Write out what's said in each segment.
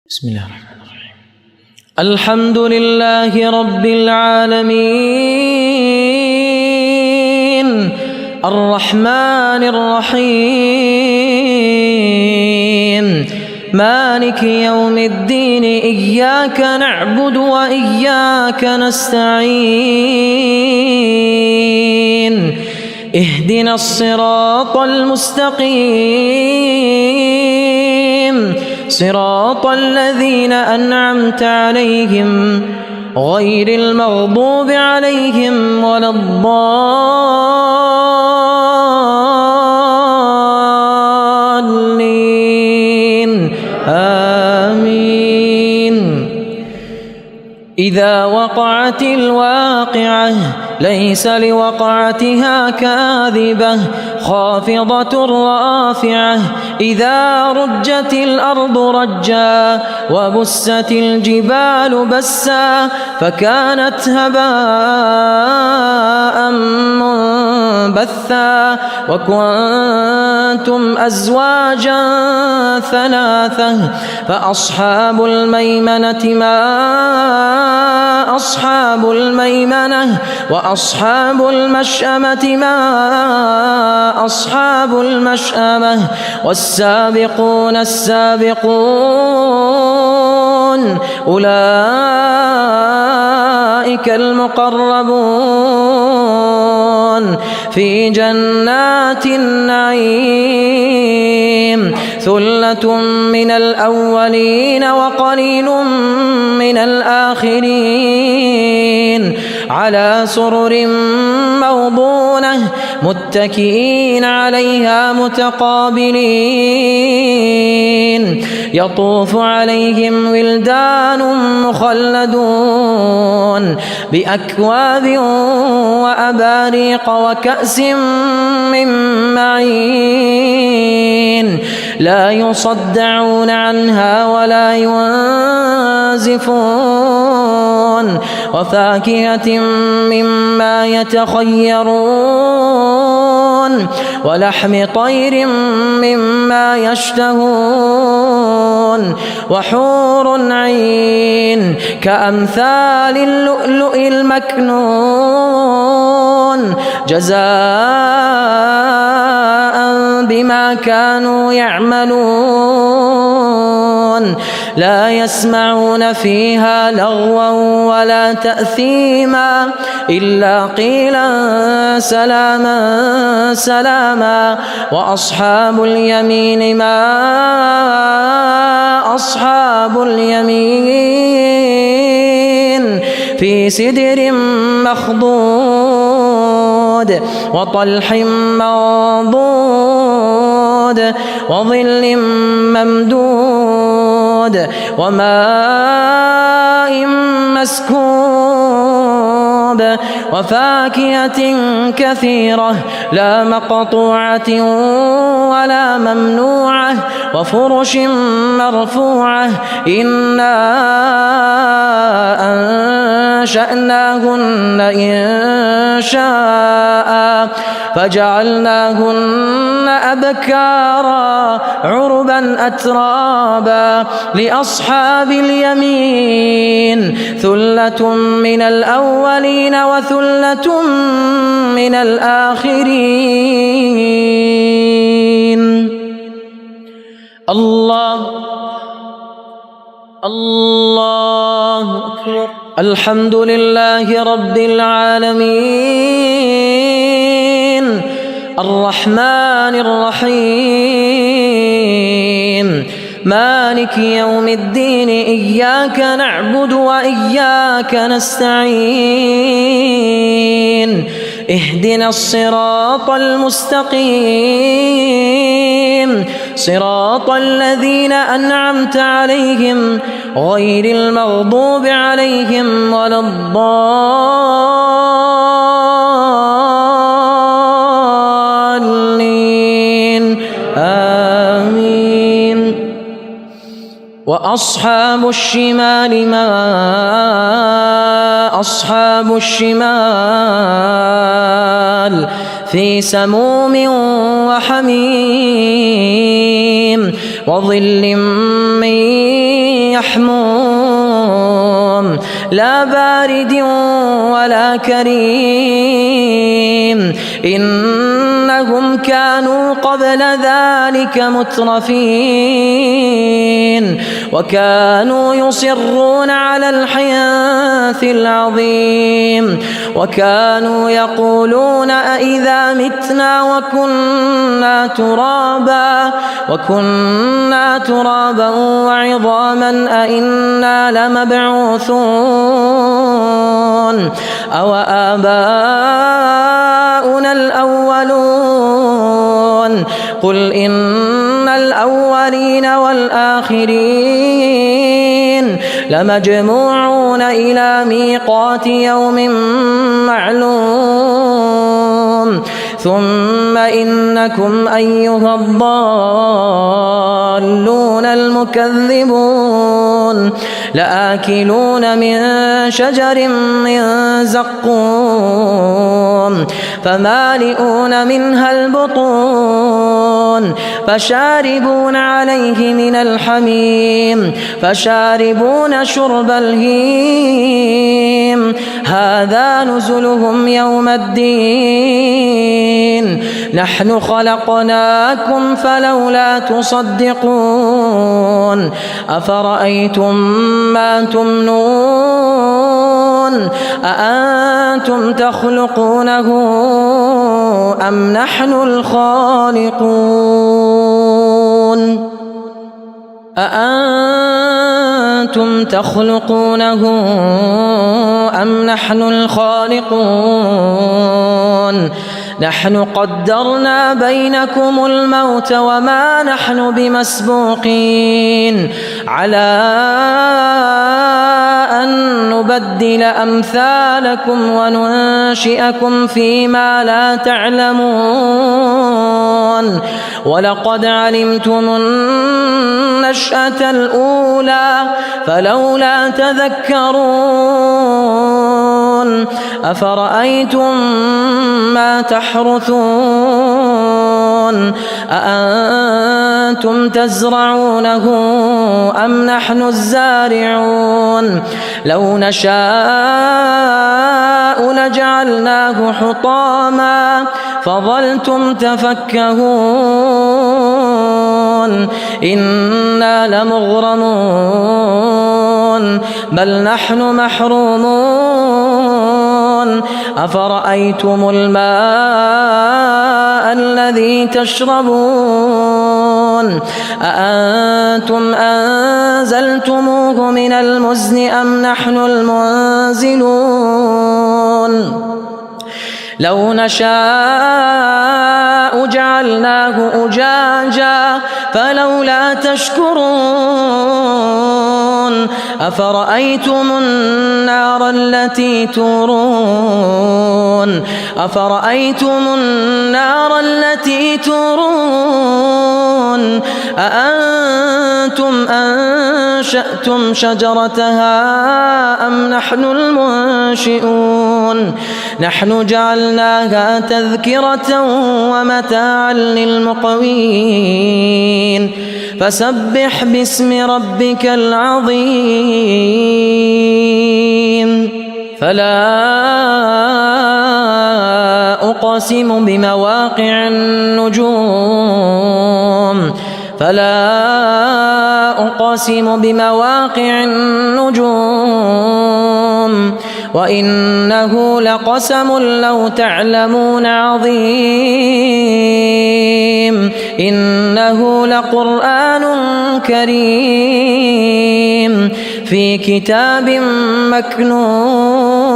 بسم الله الرحمن الرحيم. الحمد لله رب العالمين الرحمن الرحيم مالك يوم الدين إياك نعبد وإياك نستعين اهدنا الصراط المستقيم صراط الذين أنعمت عليهم غير المغضوب عليهم ولا الضالين آمين. إذا وقعت الواقعة ليس لوقعتها كاذبة خافضة رافعة إذا رجت الأرض رجا وبست الجبال بسا فكانت هباء منبثا وكنتم أزواجا ثلاثة فأصحاب الميمنة ما أصحاب الميمنة وأصحاب المشأمة ما أصحاب المشأمة والسابقون السابقون أولئك المقربون في جنات النعيم ثلة من الأولين وقليل من الآخرين على سرر موضونة متكئين عليها متقابلين يطوف عليهم ولدان مخلدون بأكواب وأباريق وكأس من معين لا يصدعون عنها ولا ينزفون وفاكهة مما يتخيرون ولحم طير مما يشتهون وحور عين كأمثال اللؤلؤ المكنون جزاء بما كانوا يعملون لا يسمعون فيها لغوا ولا تأثيما إلا قيلا سلاما سلاما وأصحاب اليمين ما أصحاب اليمين في سدر مخضود وطلح منضود وظل ممدود وماء مسكوب وفاكهة كثيرة لا مقطوعة ولا ممنوعة وفرش مرفوعة إنا أنشأناهن إنشاء فجعلناهن أبكارا عربا أترابا لأصحاب اليمين ثلة من الأولين وثلة من الآخرين. الله أكبر. الحمد لله رب العالمين الرحمن الرحيم مالك يوم الدين إياك نعبد وإياك نستعين اهدنا الصراط المستقيم صراط الذين أنعمت عليهم غير المغضوب عليهم ولا الضالين آمين. وأصحاب الشمال ما أصحاب الشمال في سموم وحميم وظل من محموم لا بارد ولا كريم إنهم كانوا قبل ذلك مترفين وكانوا يصرون على الحنث العظيم وكانوا يقولون أإذا متنا وكنا ترابا وعظاما أإنا لمبعوثون أو آباؤنا الأولون قل إن الأولين والآخرين لمجموعون إلى ميقات يوم معلوم ثم إنكم أيها الضالون المكذبون لآكلون من شجر من زقوم فمالئون منها البطون فشاربون عليه من الحميم فشاربون شرب الهيم هذا نزلهم يوم الدين نحن خلقناكم فلولا تصدقون أفرأيتم ما تمنون أأنتم تخلقونه أم نحن الخالقون أأنتم تخلقونه أم نحن الخالقون نحن قدرنا بينكم الموت وما نحن بمسبوقين على أن نبدل أمثالكم وننشئكم فيما لا تعلمون ولقد علمتم النشأة الأولى فلولا تذكرون أفرأيتم ما تحرثون أأنتم تزرعونه أم نحن الزارعون لو نشاء لجعلناه حطاما فظلتم تفكهون إنا لمغرمون بل نحن محرومون أفرأيتم الماء الذي تشربون أأنتم أنزلتموه من المزن أم نحن المنزلون لو نشاء جعلناه أجاجا فلولا تشكرون أفرأيتم النار التي تورون أأنتم أنشأتم شجرتها أم نحن المنشئون نحن جعلناها تذكرة ومتاعا للمقوين فسبح باسم ربك العظيم فلا أقسم بمواقع النجوم وإنه لقسم لو تعلمون عظيم إنه لقرآن كريم في كتاب مكنون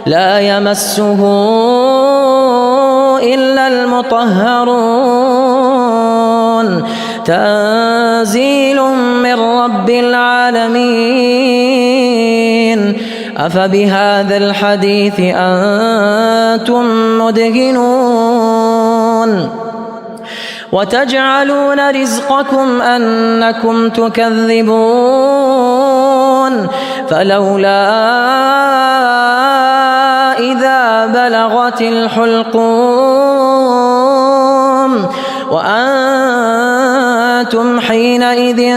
لا يمسه إلا المطهرون تنزيل من رب العالمين أفبهذا الحديث أنتم مدهنون وتجعلون رزقكم أنكم تكذبون فلولا إذا بلغت الحلقوم وأنتم أنتم حينئذ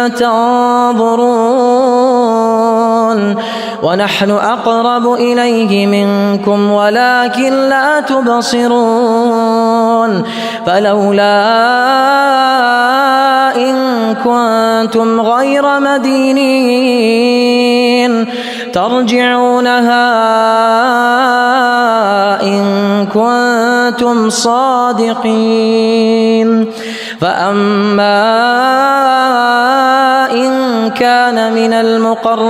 تنظرون ونحن أقرب إليه منكم ولكن لا تبصرون فلولا إن كنتم غير مدينين ترجعونها إن كنتم صادقين فأما إن كان من المقربين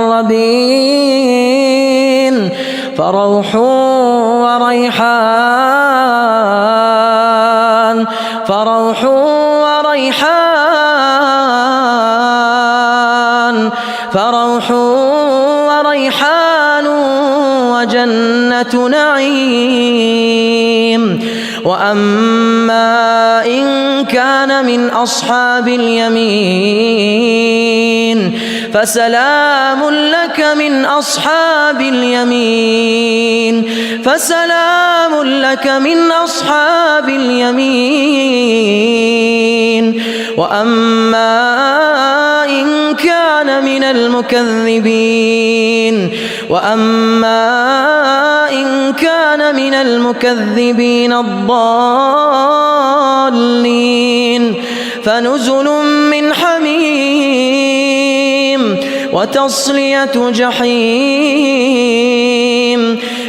فروح وريحان وجنة نعيم وأما إن كان من أصحاب اليمين فسلام لك من أصحاب اليمين وأما إن كان من المكذبين الضالين فنزل من حميم وتصلية جحيم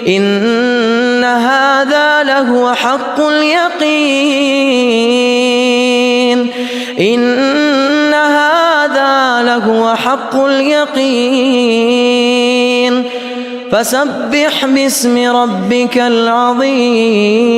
إن هذا لهو حق اليقين فسبح باسم ربك العظيم.